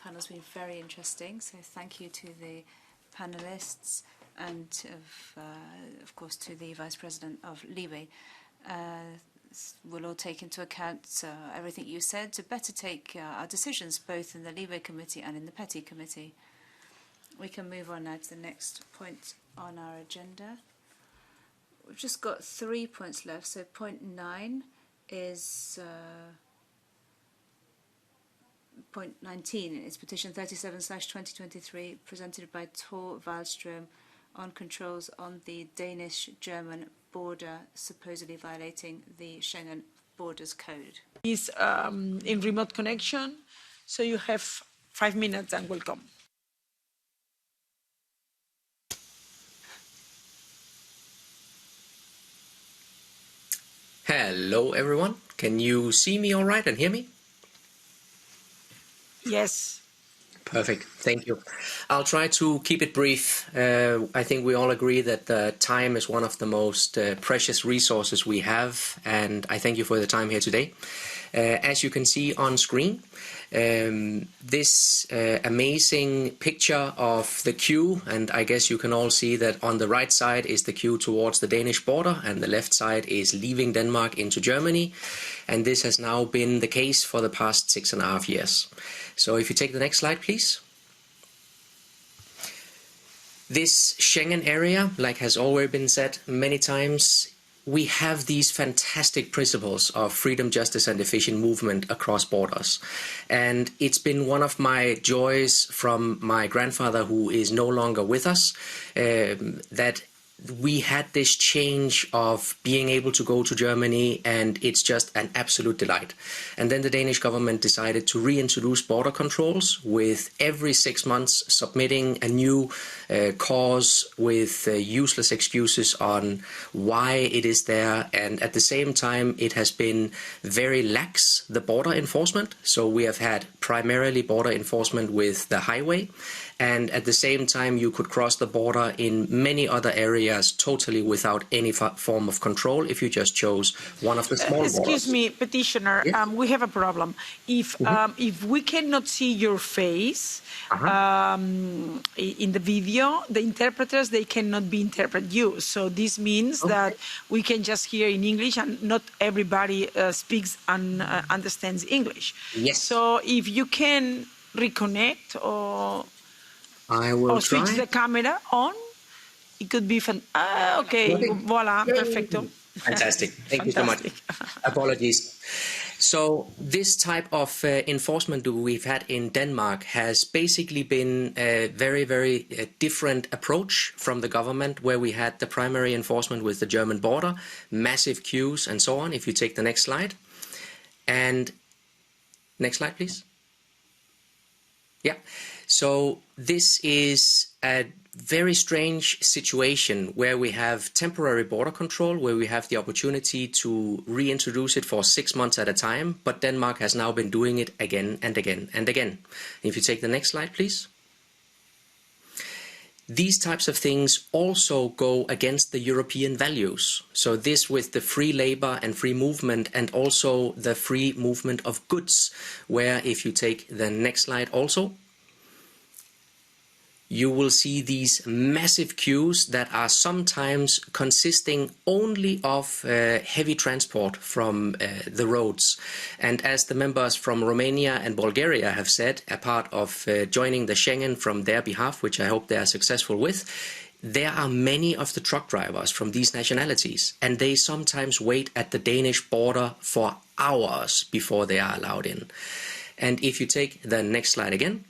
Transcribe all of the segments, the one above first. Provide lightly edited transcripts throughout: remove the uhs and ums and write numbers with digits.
Panel's been very interesting, so thank you to the panelists and of course to the Vice President of Libe. We'll all take into account everything you said to better take our decisions both in the Libe Committee and in the Petty Committee. We can move on now to the next point on our agenda. We've just got 3 points left, so point 9 is point 19 is petition 37/2023 presented by Tor Valstrøm on controls on the Danish-German border supposedly violating the Schengen Borders Code. Is in remote connection, so you have 5 minutes and welcome. Hello everyone, can you see me all right and hear me? Yes. Perfect, thank you. I'll try to keep it brief. I think we all agree that time is one of the most precious resources we have, and I thank you for the time here today. As you can see on screen, this amazing picture of the queue, and I guess you can all see that on the right side is the queue towards the Danish border and the left side is leaving Denmark into Germany, and this has now been the case for the past 6.5 years. So if you take the next slide, please. This Schengen area, like has already been said many times, we have these fantastic principles of freedom, justice and efficient movement across borders. And it's been one of my joys from my grandfather, who is no longer with us, that we had this change of being able to go to Germany, and it's just an absolute delight. And then the Danish government decided to reintroduce border controls, with every 6 months submitting a new cause with useless excuses on why it is there. And at the same time, it has been very lax, the border enforcement. So we have had primarily border enforcement with the highway. And at the same time, you could cross the border in many other areas totally without any form of control if you just chose one of the small borders. Excuse me, petitioner, yes? We have a problem. If we cannot see your face in the video, the interpreters, they cannot be interpret you. So this means that we can just hear in English, and not everybody speaks and understands English. Yes. So if you can reconnect or... I will switch try. the camera on. It could be fun. Okay, voila, perfecto. Fantastic. Thank you so much. Apologies. So this type of enforcement we've had in Denmark has basically been a very, very different approach from the government, where we had the primary enforcement with the German border, massive queues and so on. If you take the next slide. And next slide, please. Yeah. So this is a very strange situation where we have temporary border control, where we have the opportunity to reintroduce it for 6 months at a time, but Denmark has now been doing it again and again and again. If you take the next slide, please. These types of things also go against the European values. So this with the free labor and free movement, and also the free movement of goods, where if you take the next slide also, you will see these massive queues that are sometimes consisting only of heavy transport from the roads. And as the members from Romania and Bulgaria have said, a part of joining the Schengen from their behalf, which I hope they are successful with, there are many of the truck drivers from these nationalities, and they sometimes wait at the Danish border for hours before they are allowed in. And if you take the next slide again,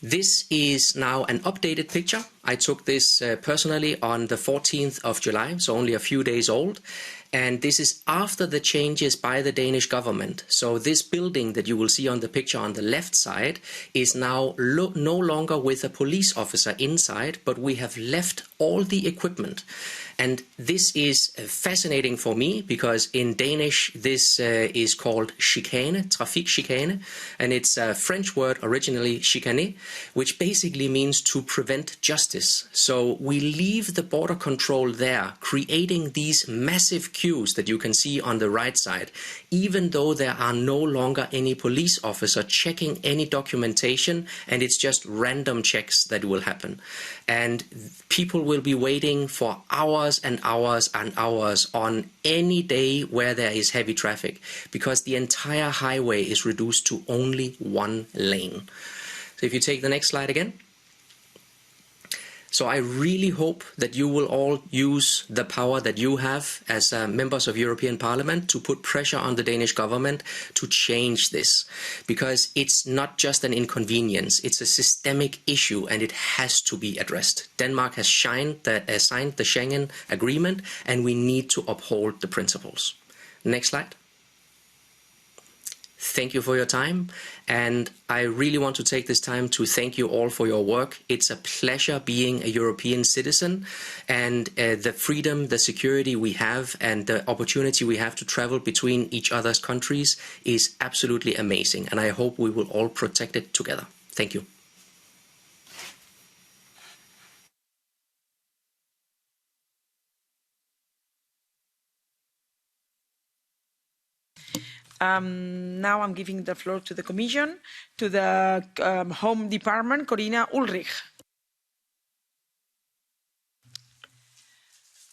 this is now an updated picture. I took this personally on the 14th of July, so only a few days old. And this is after the changes by the Danish government. So this building that you will see on the picture on the left side is now no longer with a police officer inside, but we have left all the equipment. And this is fascinating for me because in Danish this is called chicane, trafikchikane, and it's a French word originally chicane, which basically means to prevent justice. So we leave the border control there, creating these massive queues that you can see on the right side, even though there are no longer any police officer checking any documentation, and it's just random checks that will happen. And people will be waiting for hours and hours and hours on any day where there is heavy traffic, because the entire highway is reduced to only one lane. So if you take the next slide again. So I really hope that you will all use the power that you have as members of European Parliament to put pressure on the Danish government to change this, because it's not just an inconvenience, it's a systemic issue and it has to be addressed. Denmark has signed the Schengen Agreement and we need to uphold the principles. Next slide. Thank you for your time, and I really want to take this time to thank you all for your work. It's a pleasure being a European citizen, and the freedom, the security we have, and the opportunity we have to travel between each other's countries is absolutely amazing, and I hope we will all protect it together. Thank you. Now I'm giving the floor to the Commission, to the Home Department, Corina Ulrich.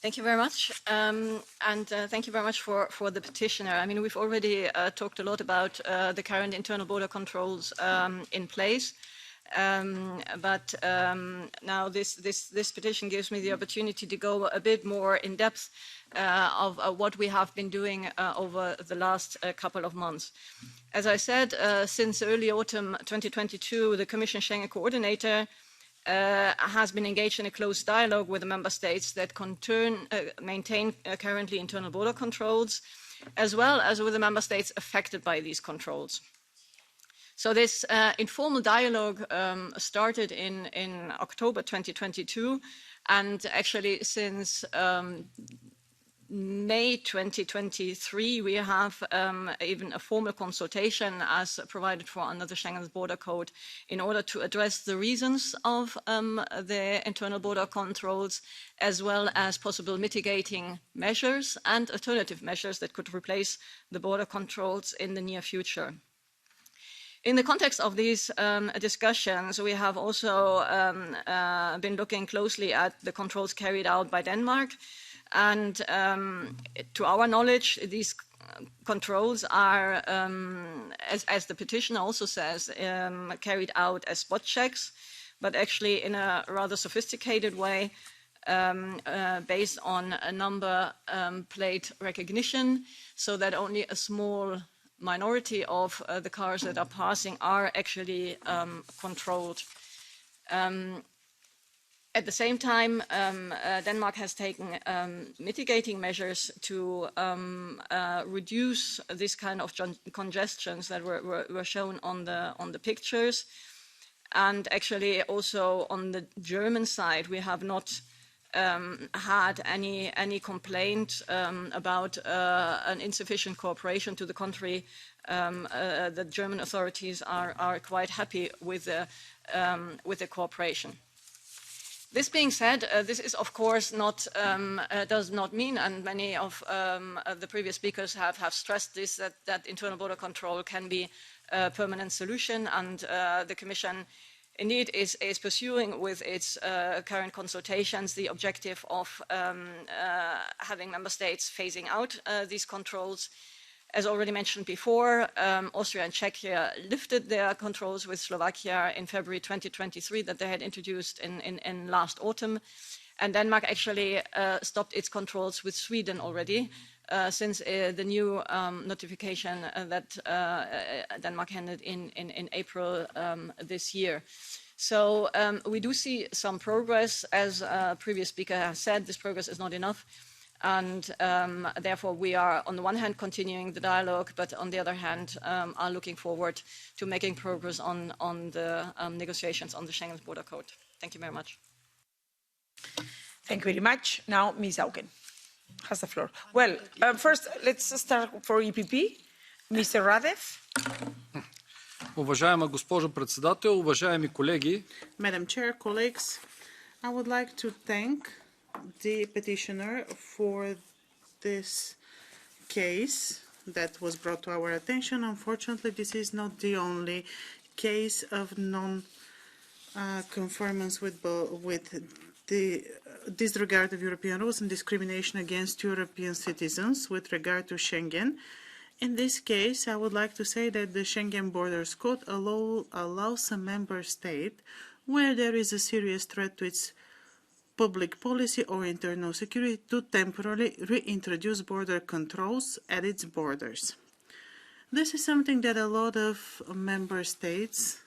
Thank you very much, and thank you very much for the petitioner. I mean, we've already talked a lot about the current internal border controls in place, but now this petition gives me the opportunity to go a bit more in depth of what we have been doing over the last couple of months. As I said, since early autumn 2022, the Commission Schengen Coordinator has been engaged in a close dialogue with the member states that maintain currently internal border controls, as well as with the member states affected by these controls. So this informal dialogue started in October 2022, and actually since May 2023, we have even a formal consultation as provided for under the Schengen Borders Code in order to address the reasons of the internal border controls, as well as possible mitigating measures and alternative measures that could replace the border controls in the near future. In the context of these discussions, we have also been looking closely at the controls carried out by Denmark. And to our knowledge, these controls are, as the petitioner also says, carried out as spot checks, but actually in a rather sophisticated way, based on a number plate recognition, so that only a small minority of the cars that are passing are actually controlled. At the same time, Denmark has taken mitigating measures to reduce this kind of congestions that were shown on the pictures. And actually also on the German side, we have not had any complaint about an insufficient cooperation. To the contrary, the German authorities are quite happy with the cooperation. This being said, this is of course not does not mean, and many of the previous speakers have stressed this, that internal border control can be a permanent solution, and the Commission indeed is pursuing with its current consultations the objective of having member states phasing out these controls. As already mentioned before, Austria and Czechia lifted their controls with Slovakia in February 2023 that they had introduced in last autumn. And Denmark actually stopped its controls with Sweden already since the new notification that Denmark handed in April this year. So we do see some progress. As a previous speaker has said, this progress is not enough. And therefore, we are, on the one hand, continuing the dialogue, but on the other hand, are looking forward to making progress on the negotiations on the Schengen Borders Code. Thank you very much. Thank you very much. Now, Ms. Auken has the floor. Well, first, let's start for EPP. Mr. Radev. Уважаема госпожо председател, уважаеми колеги. Madam Chair, colleagues, I would like to thank the petitioner for this case that was brought to our attention. Unfortunately, this is not the only case of non-conformance with the disregard of European rules and discrimination against European citizens with regard to Schengen. In this case, I would like to say that the Schengen Borders Code allows a member state where there is a serious threat to its public policy or internal security to temporarily reintroduce border controls at its borders. This is something that a lot of member states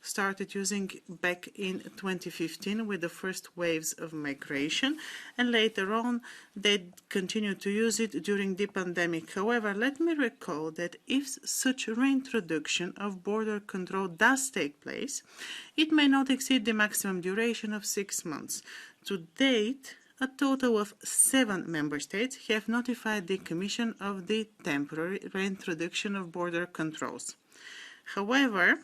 started using back in 2015 with the first waves of migration, and later on they continued to use it during the pandemic. However, let me recall that if such reintroduction of border control does take place, it may not exceed the maximum duration of 6 months. To date, a total of 7 member states have notified the Commission of the temporary reintroduction of border controls. However,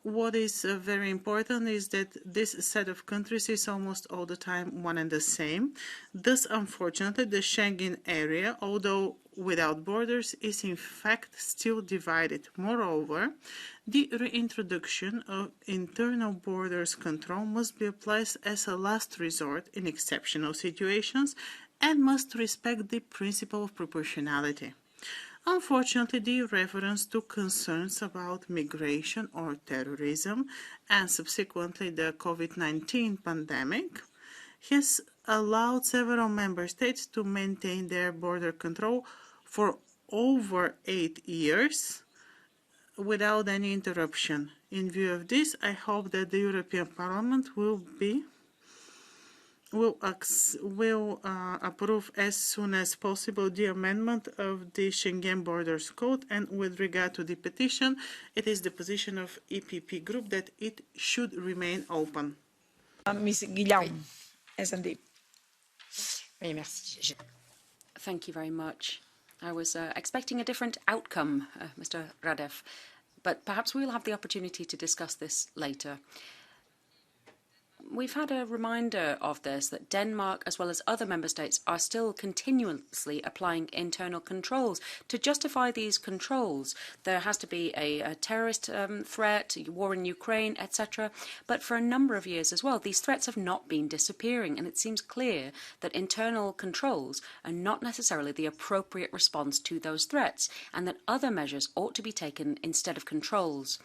what is very important is that this set of countries is almost all the time one and the same. Thus, unfortunately, the Schengen area, although without borders, is in fact still divided. Moreover, the reintroduction of internal borders control must be applied as a last resort in exceptional situations and must respect the principle of proportionality. Unfortunately, the reference to concerns about migration or terrorism and subsequently the COVID-19 pandemic has allowed several member states to maintain their border control for over 8 years without any interruption. In view of this, I hope that the European Parliament will approve as soon as possible the amendment of the Schengen Borders Code, and with regard to the petition, it is the position of EPP Group that it should remain open. Ms. Guillaume, S&D. Merci. Thank you very much. I was expecting a different outcome, Mr. Radev, but perhaps we'll have the opportunity to discuss this later. We've had a reminder of this, that Denmark, as well as other member states, are still continuously applying internal controls. To justify these controls, there has to be a terrorist threat, war in Ukraine, etc. But for a number of years as well, these threats have not been disappearing, and it seems clear that internal controls are not necessarily the appropriate response to those threats, and that other measures ought to be taken instead of controls.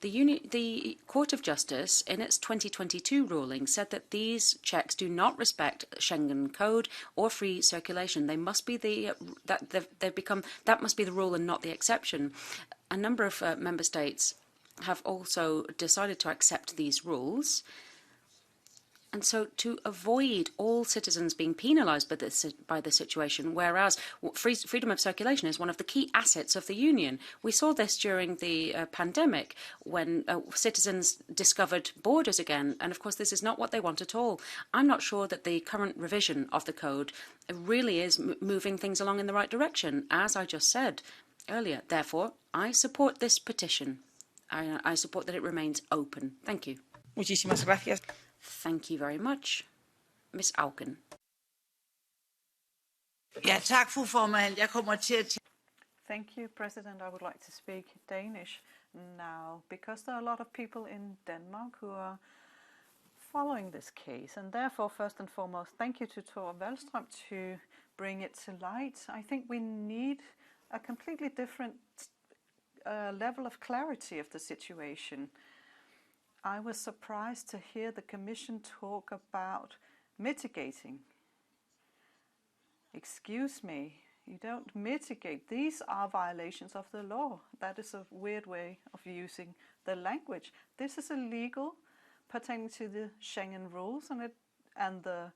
The Court of Justice, in its 2022 ruling, said that these checks do not respect Schengen Code or free circulation. They must be that must be the rule and not the exception. A number of member states have also decided to accept these rules. And so to avoid all citizens being penalised by the situation, whereas freedom of circulation is one of the key assets of the Union. We saw this during the pandemic when citizens discovered borders again. And of course, this is not what they want at all. I'm not sure that the current revision of the code really is moving things along in the right direction, as I just said earlier. Therefore, I support this petition. I support that it remains open. Thank you. Muchísimas gracias. Thank you very much. Ms. Auken. Ja, tak, fru formand. Jeg kommer til at... Thank you, President. I would like to speak Danish now because there are a lot of people in Denmark who are following this case, and therefore, first and foremost, thank you to Tor Valstrøm to bring it to light. I think we need a completely different level of clarity of the situation. I was surprised to hear the Commission talk about mitigating. Excuse me, you don't mitigate. These are violations of the law. That is a weird way of using the language. This is illegal pertaining to the Schengen rules, and the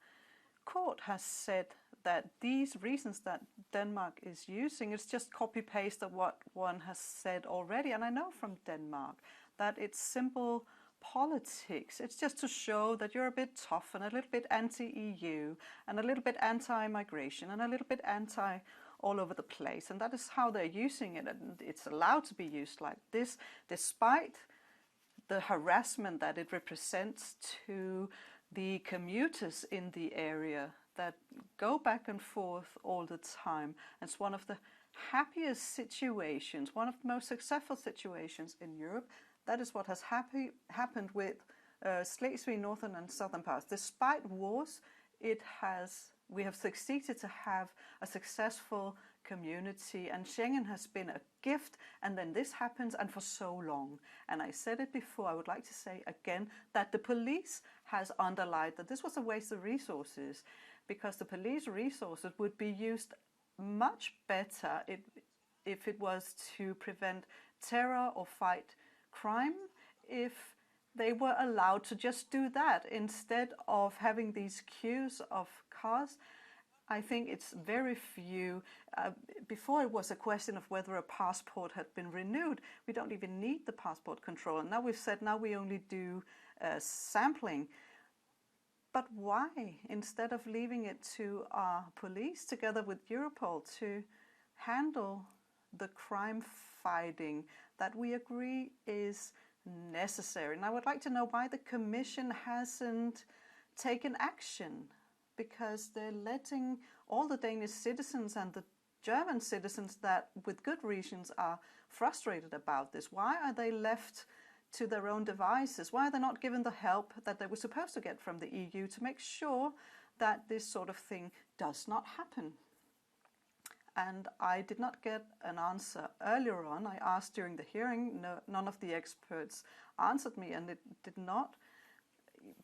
court has said that these reasons that Denmark is using is just copy-paste of what one has said already. And I know from Denmark that it's simple politics. It's just to show that you're a bit tough and a little bit anti-EU and a little bit anti-migration and a little bit anti all over the place. And that is how they're using it. And it's allowed to be used like this, despite the harassment that it represents to the commuters in the area that go back and forth all the time. It's one of the happiest situations, one of the most successful situations in Europe. That is what has happened with Schleswig, northern and southern parts. Despite wars, we have succeeded to have a successful community, and Schengen has been a gift, and then this happens, and for so long. And I said it before, I would like to say again that the police has underlined that this was a waste of resources, because the police resources would be used much better if it was to prevent terror or fight crime, if they were allowed to just do that instead of having these queues of cars. I think it's very few. Before it was a question of whether a passport had been renewed. We don't even need the passport control. And now we've said now we only do sampling. But why? Instead of leaving it to our police together with Europol to handle the crime fighting that we agree is necessary. And I would like to know why the Commission hasn't taken action, because they're letting all the Danish citizens and the German citizens that with good reasons are frustrated about this. Why are they left to their own devices? Why are they not given the help that they were supposed to get from the EU to make sure that this sort of thing does not happen? And I did not get an answer earlier on. I asked during the hearing, none of the experts answered me, and it did not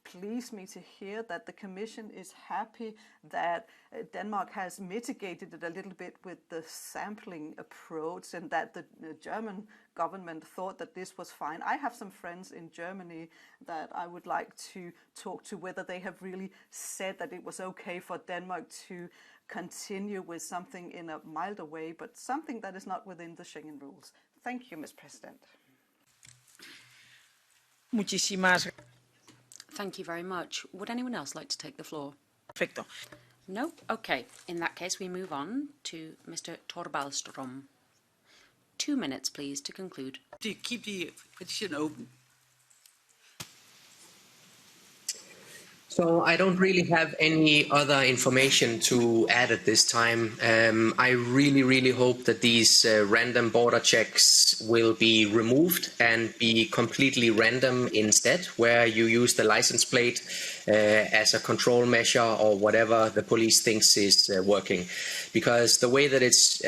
please me to hear that the Commission is happy that Denmark has mitigated it a little bit with the sampling approach, and that the German government thought that this was fine. I have some friends in Germany that I would like to talk to, whether they have really said that it was okay for Denmark to continue with something in a milder way, but something that is not within the Schengen rules. Thank you, Ms. President. Muchísimas. Thank you very much. Would anyone else like to take the floor? Perfecto. No? Okay. In that case, we move on to Mr. Tor Valstrøm. 2 minutes, please, to conclude. To keep the petition open. So I don't really have any other information to add at this time. I really hope that these random border checks will be removed and be completely random instead, where you use the license plate as a control measure or whatever the police thinks is working. Because the way that it's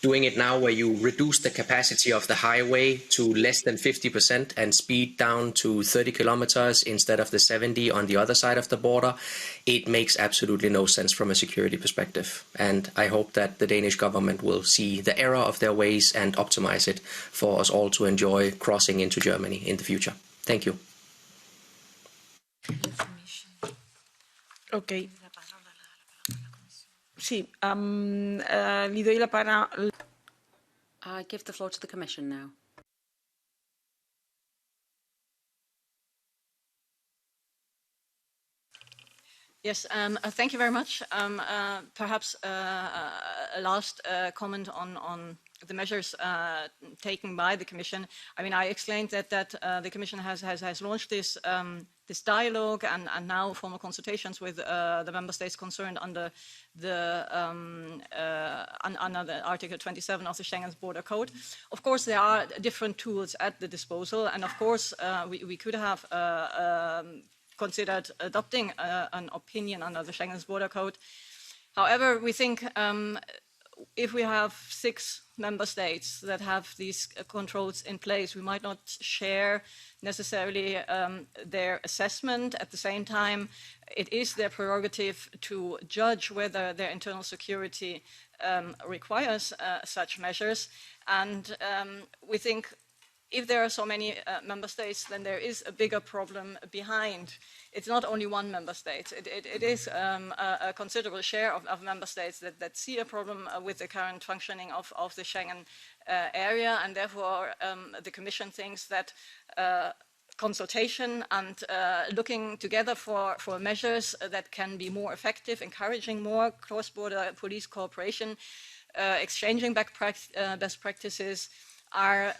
doing it now, where you reduce the capacity of the highway to less than 50% and speed down to 30 kilometers instead of the 70 on the other side of the border, it makes absolutely no sense from a security perspective. And I hope that the Danish government will see the error of their ways and optimize it for us all to enjoy crossing into Germany in the future. Thank you. Okay. Sí, le doy la palabra. I give the floor to the Commission now. Yes, thank you very much. Perhaps a last comment on the measures taken by the Commission. I mean, I explained that the Commission has launched this this dialogue and now formal consultations with the member states concerned under the Article 27 of the Schengen Borders Code. Of course, there are different tools at the disposal, and of course, we could have considered adopting an opinion under the Schengen Borders Code. However, we think if we have 6 member states that have these controls in place, we might not share necessarily their assessment. At the same time, it is their prerogative to judge whether their internal security requires such measures. And we think if there are so many member states, then there is a bigger problem behind. It's not only one member state. It is a considerable share of member states that see a problem with the current functioning of the Schengen area, and therefore the Commission thinks that consultation and looking together for measures that can be more effective, encouraging more cross-border police cooperation, exchanging best practices, are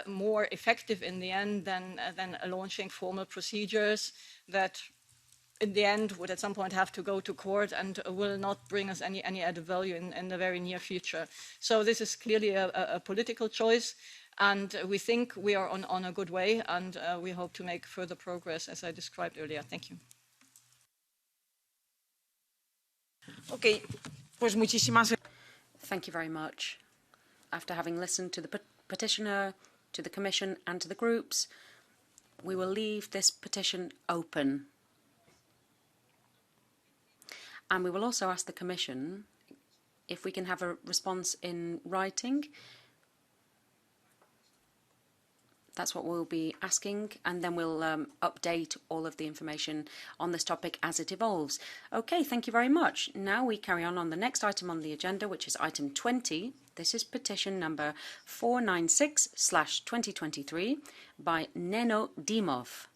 more effective in the end than launching formal procedures that in the end would at some point have to go to court and will not bring us any added value in the very near future. So this is clearly a political choice, and we think we are on a good way, and we hope to make further progress as I described earlier. Thank you. Okay, pues muchísimas. Thank you very much. After having listened to the petitioner, to the Commission and to the groups, we will leave this petition open. And we will also ask the Commission if we can have a response in writing. That's what we'll be asking, and then we'll update all of the information on this topic as it evolves. Okay, thank you very much. Now we carry on the next item on the agenda, which is item 20. This is petition number 496/2023 by Neno Dimov.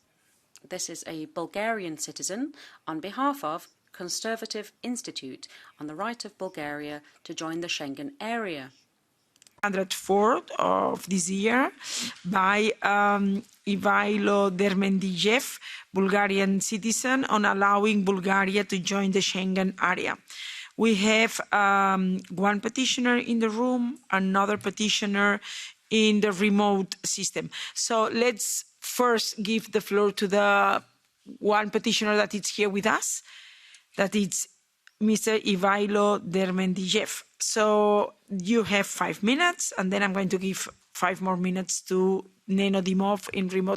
This is a Bulgarian citizen on behalf of Conservative Institute on the right of Bulgaria to join the Schengen area. 104 of this year by Ivailo Dermendijev, Bulgarian citizen, on allowing Bulgaria to join the Schengen area. We have one petitioner in the room, another petitioner in the remote system. So let's first give the floor to the one petitioner that is here with us, that is Mr. Ivailo Dermendijev. So you have 5 minutes, and then I'm going to give 5 more minutes to Neno Dimov in remote